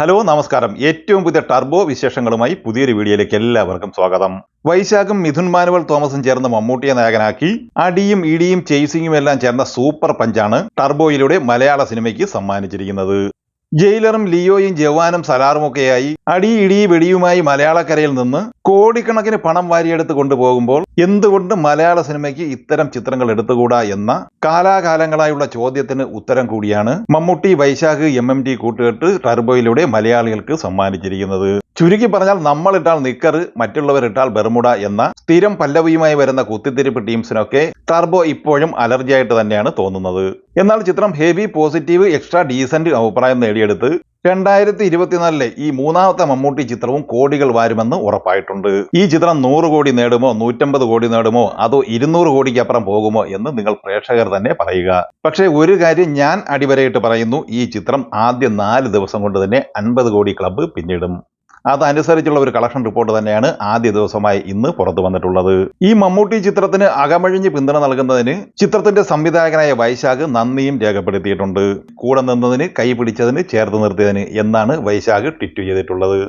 Hello നമസ്കാരം. ഏറ്റവും പുതിയ ടർബോ വിശേഷങ്ങളുമായി പുതിയൊരു വീഡിയോയിലേക്ക് എല്ലാവർക്കും സ്വാഗതം. വൈശാഖും മിഥുൻ മാനുവൽ തോമസും ചേർന്ന് മമ്മൂട്ടിയെ നായകനാക്കി അടിയും ഇടിയും ചേസിങ്ങും എല്ലാം ചേർന്ന സൂപ്പർ പഞ്ചാണ് ടർബോയിലൂടെ മലയാള സിനിമയ്ക്ക് സമ്മാനിച്ചിരിക്കുന്നത്. ജയിലറും ലിയോയും ജവാനും സലാറുമൊക്കെയായി അടി ഇടി വെടിയുമായി മലയാളക്കരയിൽ നിന്ന് കോടിക്കണക്കിന് പണം വാരിയെടുത്ത് കൊണ്ടുപോകുമ്പോൾ എന്തുകൊണ്ട് മലയാള സിനിമയ്ക്ക് ഇത്തരം ചിത്രങ്ങൾ എടുത്തുകൂടാ എന്ന കാലാകാലങ്ങളായുള്ള ചോദ്യത്തിന് ഉത്തരം കൂടിയാണ് മമ്മൂട്ടി വൈശാഖ് MMT കൂട്ടുകെട്ട് ടർബോയിലൂടെ മലയാളികൾക്ക് സമ്മാനിച്ചിരിക്കുന്നത്. ചുരുക്കി പറഞ്ഞാൽ നമ്മളിട്ടാൽ നിക്കർ, മറ്റുള്ളവരിട്ടാൽ ബെർമുഡ എന്ന സ്ഥിരം പല്ലവിയുമായി വരുന്ന കുത്തിത്തിരിപ്പ് ടീംസിനൊക്കെ ടർബോ ഇപ്പോഴും അലർജിയായിട്ട് തന്നെയാണ് തോന്നുന്നത്. എന്നാൽ ചിത്രം ഹെവി പോസിറ്റീവ് എക്സ്ട്രാ ഡീസന്റ് അഭിപ്രായം നേടിയെടുത്ത് 2024 ഈ മൂന്നാമത്തെ മമ്മൂട്ടി ചിത്രവും കോടികൾ വാരുമെന്ന് ഉറപ്പായിട്ടുണ്ട്. ഈ ചിത്രം 100 കോടി നേടുമോ, 150 കോടി നേടുമോ, അതോ 200 കോടിക്കപ്പുറം പോകുമോ എന്ന് നിങ്ങൾ പ്രേക്ഷകർ തന്നെ പറയുക. പക്ഷേ ഒരു കാര്യം ഞാൻ അടിവരയിട്ട് പറയുന്നു, ഈ ചിത്രം ആദ്യ 4 ദിവസം കൊണ്ട് തന്നെ 50 കോടി ക്ലബ്ബ് പിന്നിടും. അതനുസരിച്ചുള്ള ഒരു കളക്ഷൻ റിപ്പോർട്ട് തന്നെയാണ് ആദ്യ ദിവസമായി ഇന്ന് പുറത്തു വന്നിട്ടുള്ളത്. ഈ മമ്മൂട്ടി ചിത്രത്തിന് അകമഴിഞ്ഞ് പിന്തുണ നൽകുന്നതിന് ചിത്രത്തിന്റെ സംവിധായകനായ വൈശാഖ് നന്ദിയും രേഖപ്പെടുത്തിയിട്ടുണ്ട്. കൂടെ നിന്നതിന്, കൈ പിടിച്ചതിന്, ചേർത്ത് നിർത്തിയതിന് എന്നാണ് വൈശാഖ് ട്വീറ്റ് ചെയ്തിട്ടുള്ളത്.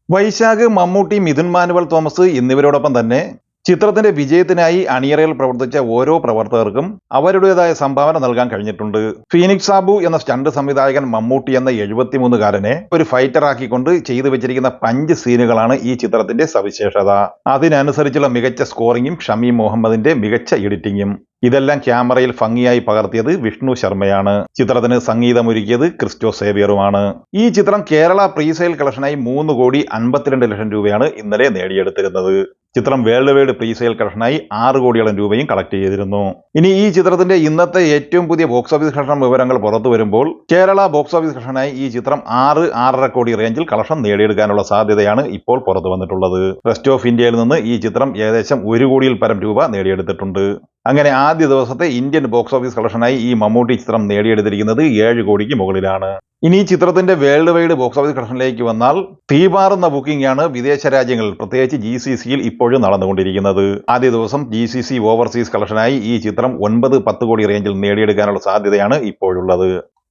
വൈശാഖ്, മമ്മൂട്ടി, മിഥുൻ മാനുവൽ തോമസ് എന്നിവരോടൊപ്പം തന്നെ ചിത്രത്തിന്റെ വിജയത്തിനായി അണിയറയിൽ പ്രവർത്തിച്ച ഓരോ പ്രവർത്തകർക്കും അവരുടേതായ സംഭാവന നൽകാൻ കഴിഞ്ഞിട്ടുണ്ട്. ഫീനിക്സ് സാബു എന്ന സ്റ്റണ്ട് സംവിധായകൻ മമ്മൂട്ടി എന്ന 73-കാരനെ ഒരു ഫൈറ്ററാക്കിക്കൊണ്ട് ചെയ്തു വെച്ചിരിക്കുന്ന പഞ്ച് സീനുകളാണ് ഈ ചിത്രത്തിന്റെ സവിശേഷത. അതിനനുസരിച്ചുള്ള മികച്ച സ്കോറിങ്ങും ഷമീം മുഹമ്മദിന്റെ മികച്ച എഡിറ്റിംഗും. ഇതെല്ലാം ക്യാമറയിൽ ഭംഗിയായി പകർത്തിയത് വിഷ്ണു ശർമ്മയാണ്. ചിത്രത്തിന് സംഗീതമൊരുക്കിയത് ക്രിസ്റ്റോ സേവിയറുമാണ്. ഈ ചിത്രം കേരള പ്രീസെയിൽ കളക്ഷനായി 3,52 ലക്ഷം രൂപയാണ് ഇന്നലെ നേടിയെടുത്തിരുന്നത്. ചിത്രം വേൾഡ് വൈഡ് പ്രീസെയിൽ കളക്ഷനായി 6 കോടിയോളം രൂപയും കളക്ട് ചെയ്തിരുന്നു. ഇനി ഈ ചിത്രത്തിന്റെ ഇന്നത്തെ ഏറ്റവും പുതിയ ബോക്സ് ഓഫീസ് കളക്ഷൻ വിവരങ്ങൾ പുറത്തു വരുമ്പോൾ കേരള ബോക്സ് ഓഫീസ് കളക്ഷനായി ഈ ചിത്രം 6-6.5 കോടി റേഞ്ചിൽ കളക്ഷൻ നേടിയെടുക്കാനുള്ള സാധ്യതയാണ് ഇപ്പോൾ പുറത്തു വന്നിട്ടുള്ളത്. റെസ്റ്റ് ഓഫ് ഇന്ത്യയിൽ നിന്ന് ഈ ചിത്രം ഏകദേശം 1 കോടിയിൽ പരം രൂപ നേടിയെടുത്തിട്ടുണ്ട്. അങ്ങനെ ആദ്യ ദിവസത്തെ ഇന്ത്യൻ ബോക്സ് ഓഫീസ് കളക്ഷനായി ഈ മമ്മൂട്ടി ചിത്രം നേടിയെടുത്തിരിക്കുന്നത് 7 കോടിക്ക് മുകളിലാണ്. ഇനി ഈ ചിത്രത്തിന്റെ വേൾഡ് വൈഡ് ബോക്സ് ഓഫീസ് കളക്ഷനിലേക്ക് വന്നാൽ തീപാറുന്ന ബുക്കിംഗ് ആണ് വിദേശ രാജ്യങ്ങളിൽ, പ്രത്യേകിച്ച് GCCയിൽ ഇപ്പോഴും നടന്നുകൊണ്ടിരിക്കുന്നത്. ആദ്യ ദിവസം GCC ഓവർസീസ് കളക്ഷനായി ഈ ചിത്രം 9-10 കോടി റേഞ്ചിൽ നേടിയെടുക്കാനുള്ള സാധ്യതയാണ് ഇപ്പോഴുള്ളത്.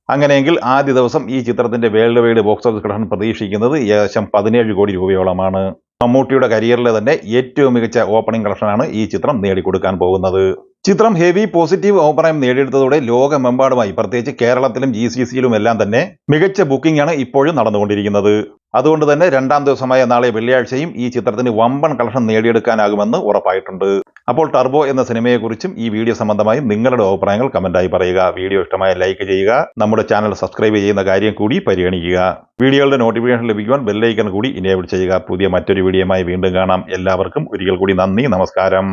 അങ്ങനെയെങ്കിൽ ആദ്യ ദിവസം ഈ ചിത്രത്തിന്റെ world wide box office collection പ്രതീക്ഷിക്കുന്നത് ഏകദേശം 17 കോടി രൂപയോളമാണ്. മമ്മൂട്ടിയുടെ കരിയറിലെ തന്നെ ഏറ്റവും മികച്ച ഓപ്പണിംഗ് കളക്ഷനാണ് ഈ ചിത്രം നേടിക്കൊടുക്കാൻ പോകുന്നത്. ചിത്രം ഹെവി പോസിറ്റീവ് അഭിപ്രായം നേടിയെടുത്തതോടെ ലോകമെമ്പാടുമായി, പ്രത്യേകിച്ച് കേരളത്തിലും GCCയിലും എല്ലാം തന്നെ മികച്ച ബുക്കിംഗ് ആണ് ഇപ്പോഴും നടന്നുകൊണ്ടിരിക്കുന്നത്. അതുകൊണ്ട് തന്നെ രണ്ടാം ദിവസമായ നാളെ വെള്ളിയാഴ്ചയും ഈ ചിത്രത്തിന് വമ്പൻ കളക്ഷൻ നേടിയെടുക്കാനാകുമെന്ന് ഉറപ്പായിട്ടുണ്ട്. അപ്പോൾ ടർബോ എന്ന സിനിമയെക്കുറിച്ചും ഈ വീഡിയോ സംബന്ധമായി നിങ്ങളുടെ അഭിപ്രായങ്ങൾ കമന്റായി പറയുക. വീഡിയോ ഇഷ്ടമായ ലൈക്ക് ചെയ്യുക. നമ്മുടെ ചാനൽ സബ്സ്ക്രൈബ് ചെയ്യുന്ന കാര്യം കൂടി പരിഗണിക്കുക. വീഡിയോകളുടെ നോട്ടിഫിക്കേഷൻ ലഭിക്കുവാൻ ബെല്ലൈക്കൺ കൂടി ഇനേബിൾ ചെയ്യുക. പുതിയ മറ്റൊരു വീഡിയോയുമായി വീണ്ടും കാണാം. എല്ലാവർക്കും ഒരിക്കൽ കൂടി നന്ദി, നമസ്കാരം.